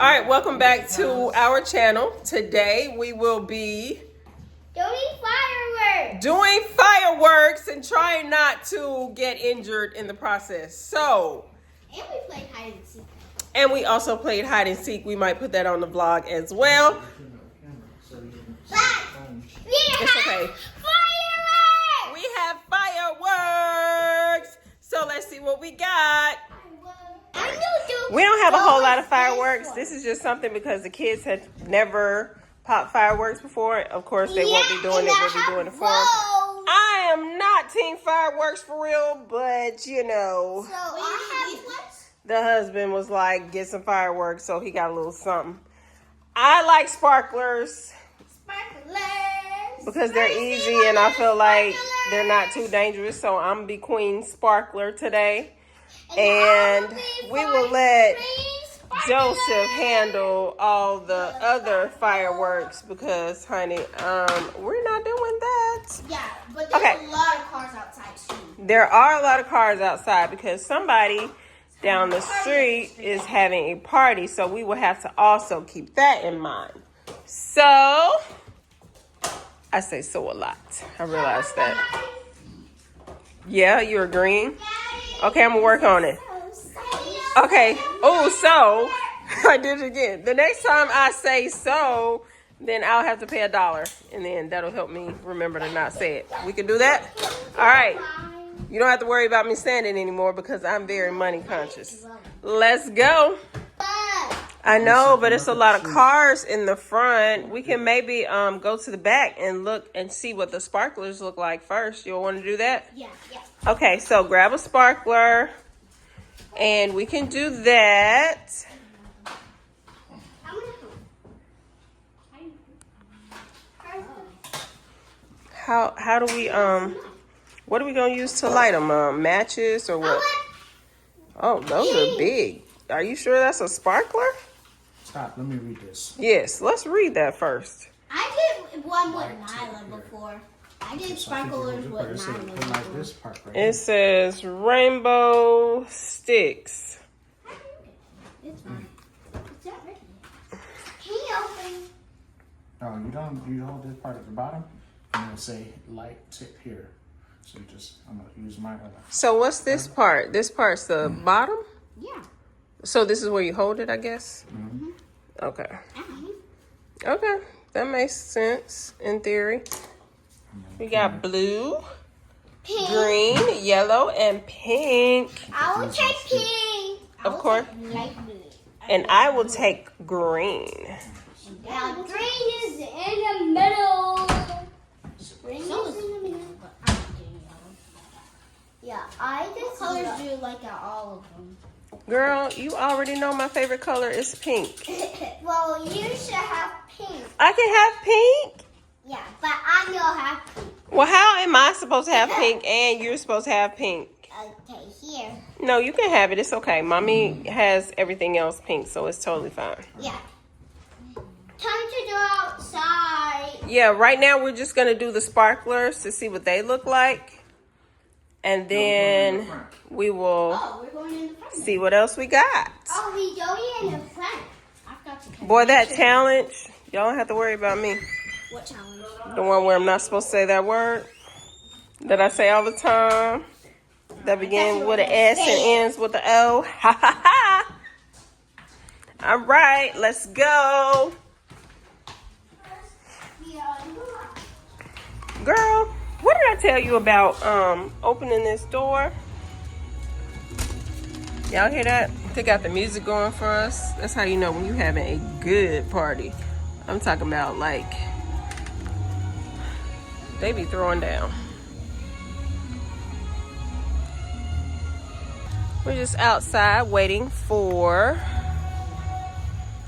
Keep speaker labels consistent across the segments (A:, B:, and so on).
A: right, welcome back to our channel. Today we will be doing fireworks and trying not to get injured in the process. So,
B: and we played hide and seek.
A: And we also played hide and seek. We might put that on the vlog as well. It's okay.
B: Fireworks!
A: We have fireworks. So let's see what we got. We don't have a whole lot of fireworks. This is just something because the kids have never popped fireworks before. Of course, they won't be doing it. We'll be doing it for them. I am not team fireworks for real, but you know.
B: So I have
A: the husband was like, get some fireworks, so he got a little something. I like sparklers. Because they're easy and I feel like they're not too dangerous. So I'm going to be Queen Sparkler today. And we will let Joseph handle all the other fireworks because, honey, we're not doing that.
B: Yeah, but there's a lot of cars outside too.
A: There are a lot of cars outside because somebody down the street is having a party. So we will have to also keep that in mind. So, I say so a lot. I realize that. Yeah, you're agreeing? Okay, I'm going to work on it. Okay. Oh, so, I did it again. The next time I say so, then I'll have to pay $1. And then that'll help me remember to not say it. We can do that? All right. You don't have to worry about me saying it anymore because I'm very money conscious. Let's go. I know, but it's a lot of cars in the front. We can maybe go to the back and look and see what the sparklers look like first. You want to do that?
B: Yeah.
A: Okay, so grab a sparkler and we can do that. How do we what are we gonna use to light them? Matches or what? Oh, those are big. Are you sure that's a sparkler?
C: Stop, let me read this.
A: Yes, let's read that first.
B: I did one with Nyla before. I did sparklers with Nyla.
A: It says rainbow sticks.
B: It's fine. It's not ready. Can you open?
C: Oh, you hold this part at the bottom and it'll say light tip here. So I'm gonna use my other.
A: So what's this part? This part's the bottom?
B: Yeah.
A: So this is where you hold it, I guess?
C: Mm-hmm.
A: Okay. Okay, that makes sense in theory. We got blue,
B: Pink.
A: green, yellow, and pink.
B: I will take pink.
A: Of course.
B: Light blue.
A: And I will take green.
B: Now green is in the middle. Green is in the middle. Yeah, I just colors do you like at all of them?
A: Girl, you already know my favorite color is pink.
B: Well, you should have pink.
A: I can have pink?
B: Yeah, but I will have pink.
A: Well, how am I supposed to have pink and you're supposed to have pink?
B: Okay, here.
A: No, you can have it. It's okay. Mommy has everything else pink, so it's totally fine.
B: Yeah. Time to go outside.
A: Yeah, right now we're just going to do the sparklers to see what they look like. And then we will
B: we're going in the front.
A: see what else we got.
B: Oh, we going in the front. I've got to
A: Boy, that challenge, y'all don't have to worry about me.
B: What challenge?
A: The one where I'm not supposed to say that word that I say all the time. That begins with an S and ends with an O. Ha ha ha. All right, let's go. Girl, what did I tell you about opening this door? Y'all hear that? They got the music going for us. That's how you know when you're having a good party. I'm talking about like they be throwing down. We're just outside waiting for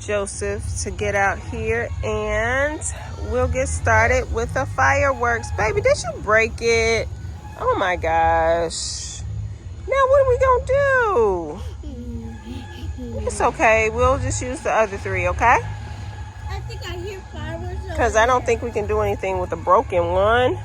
A: Joseph to get out here and we'll get started with the fireworks. Baby, did you break it? Oh my gosh. Now what are we gonna do? It's okay. We'll just use the other three, okay?
B: I think I hear fireworks.
A: Because I don't think we can do anything with a broken one.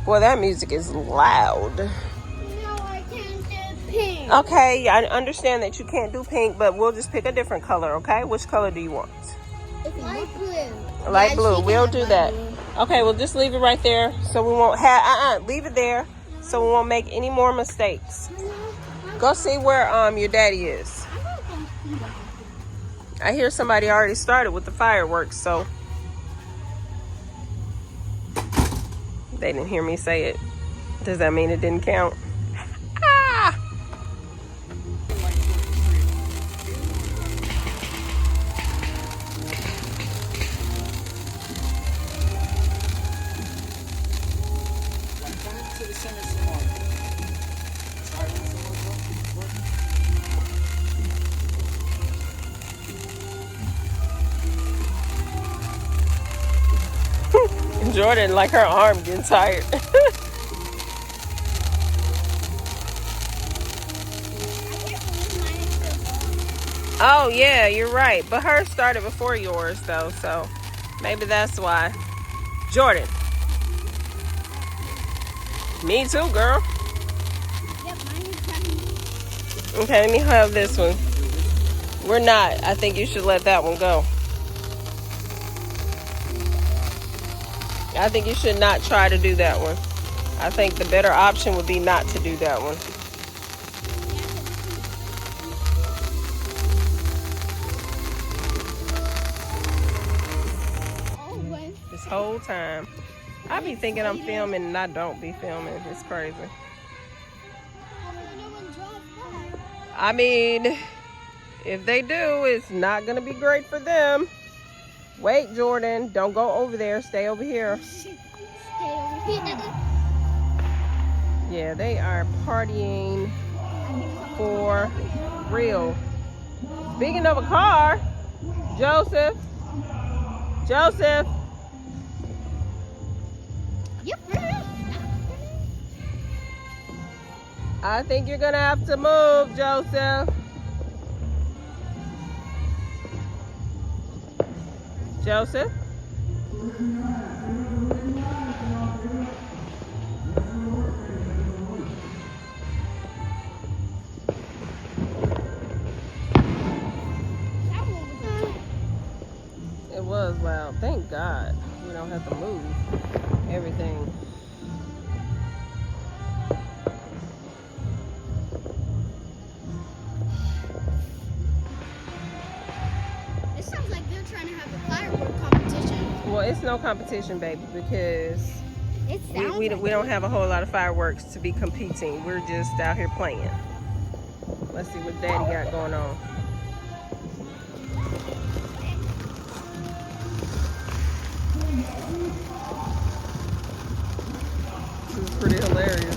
A: Boy, that music is loud.
B: No, I can't do pink.
A: Okay, I understand that you can't do pink, but we'll just pick a different color, okay? Which color do you want?
B: Light blue.
A: Light
B: Yeah,
A: blue.
B: she can
A: We'll
B: have
A: do
B: light
A: that.
B: blue.
A: Okay, we'll just leave it right there so we won't have, leave it there so we won't make any more mistakes. Go see where your daddy is. I hear somebody already started with the fireworks, so they didn't hear me say it. Does that mean it didn't count? Ah! Jordan, like her arm getting tired. Oh yeah, you're right. But hers started before yours though, so maybe that's why. Jordan. Me too, girl. Okay, let me have this one. We're not. I think you should let that one go. I think you should not try to do that one. I think the better option would be not to do that one. This whole time. I be thinking I'm filming and I don't be filming. It's crazy. I mean, if they do, it's not going to be great for them. Wait, Jordan. Don't go over there. Stay over here. Yeah, they are partying for real. Speaking of a car, Joseph. I think you're gonna have to move, Joseph. Joseph? It was loud. Thank God we don't have to move everything.
B: It sounds like they're trying to have a firework competition.
A: Well, it's no competition, baby, because we
B: like
A: don't have a whole lot of fireworks to be competing. We're just out here playing. Let's see what Daddy got going on. This is pretty hilarious.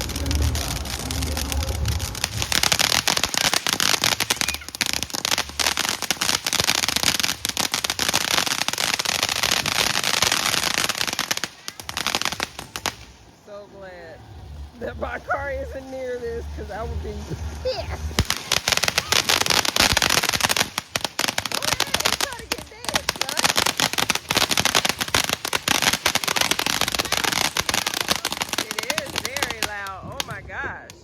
A: So glad that my car isn't near this because I would be pissed. Go ahead, try to get dead, son. It is very loud. Oh my gosh.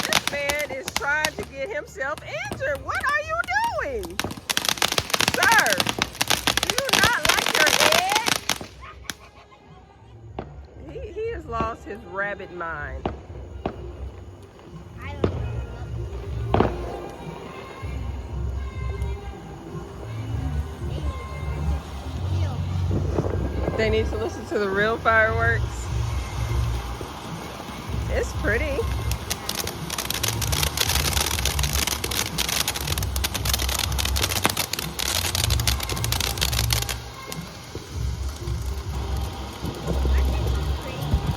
A: This man is trying to get himself injured. What are you doing? Sir, do you not like your head? He has lost his rabbit mind.
B: I don't know.
A: They need to listen to the real fireworks. It's pretty.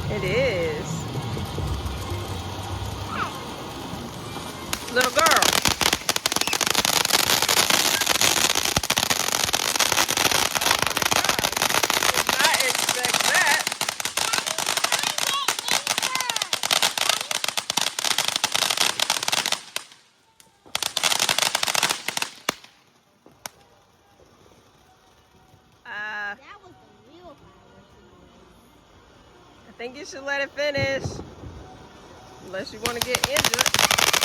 A: It is. Little girl. Oh my gosh. Did not expect that.
B: That was the real fireworks.
A: I think you should let it finish. Unless you want to get injured.